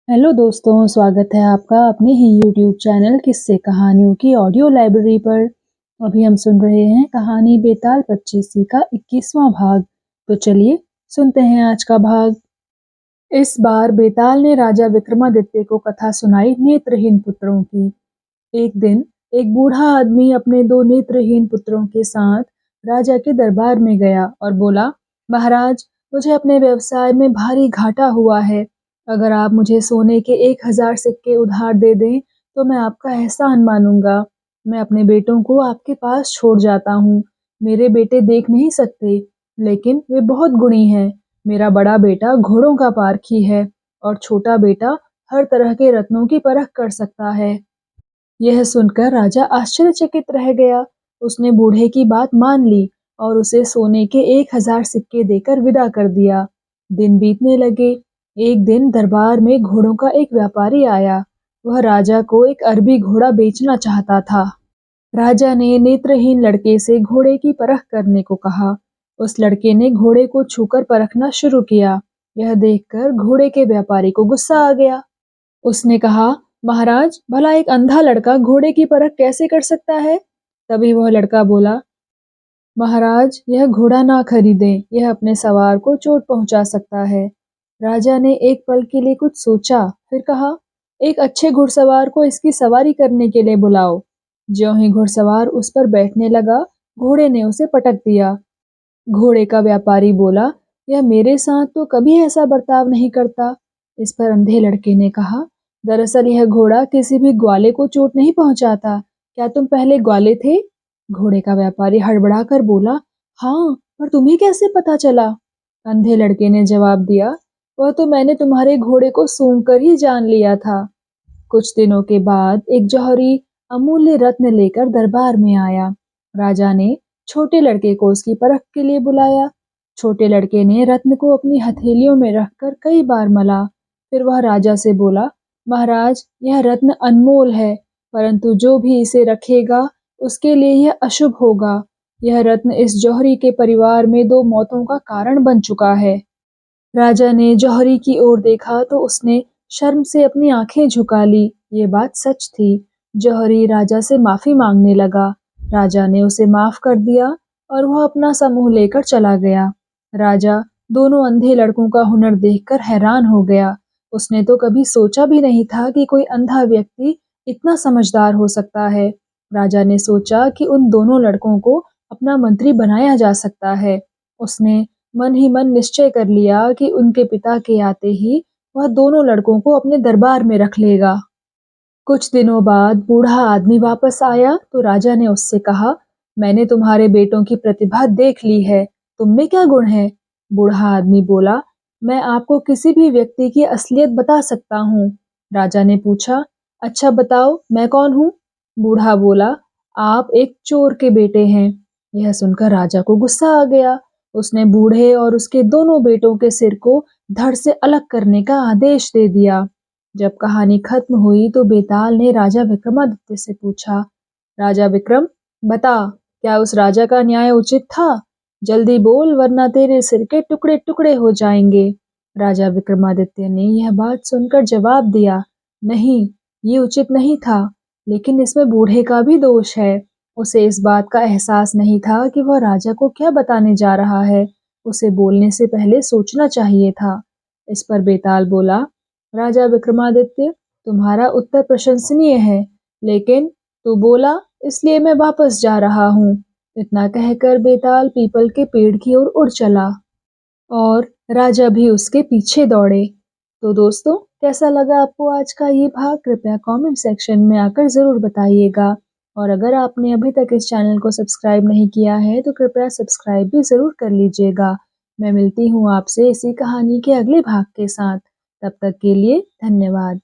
Hello दोस्तों, स्वागत है आपका अपने ही यूट्यूब चैनल किस्से कहानियों की ऑडियो लाइब्रेरी पर। अभी हम सुन रहे हैं कहानी बेताल पच्चीसी का 21वां भाग। तो चलिए सुनते हैं आज का भाग। इस बार बेताल ने राजा विक्रमादित्य को कथा सुनाई नेत्रहीन पुत्रों की। एक दिन एक बूढ़ा आदमी अपने दो नेत्रहीन पुत्रों के साथ राजा के दरबार में गया और बोला, महाराज, मुझे अपने व्यवसाय में भारी घाटा हुआ है। अगर आप मुझे सोने के 1000 सिक्के उधार दे दें तो मैं आपका एहसान मानूंगा। मैं अपने बेटों को आपके पास छोड़ जाता हूँ। मेरे बेटे देख नहीं सकते, लेकिन वे बहुत गुणी हैं। मेरा बड़ा बेटा घोड़ों का पारखी है और छोटा बेटा हर तरह के रत्नों की परख कर सकता है। यह सुनकर राजा आश्चर्यचकित रह गया। उसने बूढ़े की बात मान ली और उसे सोने के 1000 सिक्के देकर विदा कर दिया। दिन बीतने लगे। एक दिन दरबार में घोड़ों का एक व्यापारी आया। वह राजा को एक अरबी घोड़ा बेचना चाहता था। राजा ने नेत्रहीन लड़के से घोड़े की परख करने को कहा। उस लड़के ने घोड़े को छूकर परखना शुरू किया। यह देखकर घोड़े के व्यापारी को गुस्सा आ गया। उसने कहा, महाराज, भला एक अंधा लड़का घोड़े की परख कैसे कर सकता है? तभी वह लड़का बोला, महाराज, यह घोड़ा ना खरीदें, यह अपने सवार को चोट पहुंचा सकता है। राजा ने एक पल के लिए कुछ सोचा, फिर कहा, एक अच्छे घुड़सवार को इसकी सवारी करने के लिए बुलाओ। ज्यों ही घुड़सवार उस पर बैठने लगा, घोड़े ने उसे पटक दिया। घोड़े का व्यापारी बोला, यह मेरे साथ तो कभी ऐसा बर्ताव नहीं करता। इस पर अंधे लड़के ने कहा, दरअसल यह घोड़ा किसी भी ग्वाले को चोट नहीं पहुंचाता। क्या तुम पहले ग्वाले थे? घोड़े का व्यापारी हड़बड़ाकर बोला, हाँ, पर तुम्हें कैसे पता चला? अंधे लड़के ने जवाब दिया, वह तो मैंने तुम्हारे घोड़े को सूंघ कर ही जान लिया था। कुछ दिनों के बाद एक जौहरी अमूल्य रत्न लेकर दरबार में आया। राजा ने छोटे लड़के को उसकी परख के लिए बुलाया। छोटे लड़के ने रत्न को अपनी हथेलियों में रखकर कई बार मला। फिर वह राजा से बोला, महाराज, यह रत्न अनमोल है, परंतु जो भी इसे रखेगा उसके लिए यह अशुभ होगा। यह रत्न इस जौहरी के परिवार में 2 मौतों का कारण बन चुका है। राजा ने जौहरी की ओर देखा तो उसने शर्म से अपनी आंखें झुका ली। ये बात सच थी। जौहरी राजा से माफी मांगने लगा। राजा ने उसे माफ कर दिया और वह अपना समूह लेकर चला गया। राजा दोनों अंधे लड़कों का हुनर देखकर हैरान हो गया। उसने तो कभी सोचा भी नहीं था कि कोई अंधा व्यक्ति इतना समझदार हो सकता है। राजा ने सोचा कि उन दोनों लड़कों को अपना मंत्री बनाया जा सकता है। उसने मन ही मन निश्चय कर लिया कि उनके पिता के आते ही वह दोनों लड़कों को अपने दरबार में रख लेगा। कुछ दिनों बाद बूढ़ा आदमी वापस आया तो राजा ने उससे कहा, मैंने तुम्हारे बेटों की प्रतिभा देख ली है। तुम में क्या गुण है? बूढ़ा आदमी बोला, मैं आपको किसी भी व्यक्ति की असलियत बता सकता हूँ। राजा ने पूछा, अच्छा बताओ, मैं कौन हूँ? बूढ़ा बोला, आप एक चोर के बेटे हैं। यह सुनकर राजा को गुस्सा आ गया। उसने बूढ़े और उसके दोनों बेटों के सिर को धड़ से अलग करने का आदेश दे दिया। जब कहानी खत्म हुई तो बेताल ने राजा विक्रमादित्य से पूछा, राजा विक्रम, बता, क्या उस राजा का न्याय उचित था? जल्दी बोल, वरना तेरे सिर के टुकड़े टुकड़े हो जाएंगे। राजा विक्रमादित्य ने यह बात सुनकर जवाब दिया, नहीं, ये उचित नहीं था, लेकिन इसमें बूढ़े का भी दोष है। उसे इस बात का एहसास नहीं था कि वह राजा को क्या बताने जा रहा है। उसे बोलने से पहले सोचना चाहिए था। इस पर बेताल बोला, राजा विक्रमादित्य, तुम्हारा उत्तर प्रशंसनीय है, लेकिन तू बोला, इसलिए मैं वापस जा रहा हूँ। इतना कहकर बेताल पीपल के पेड़ की ओर उड़ चला और राजा भी उसके पीछे दौड़े। तो दोस्तों, कैसा लगा आपको आज का ये भाग? कृपया कमेंट सेक्शन में आकर ज़रूर बताइएगा। और अगर आपने अभी तक इस चैनल को सब्सक्राइब नहीं किया है तो कृपया सब्सक्राइब भी ज़रूर कर लीजिएगा। मैं मिलती हूँ आपसे इसी कहानी के अगले भाग के साथ। तब तक के लिए धन्यवाद।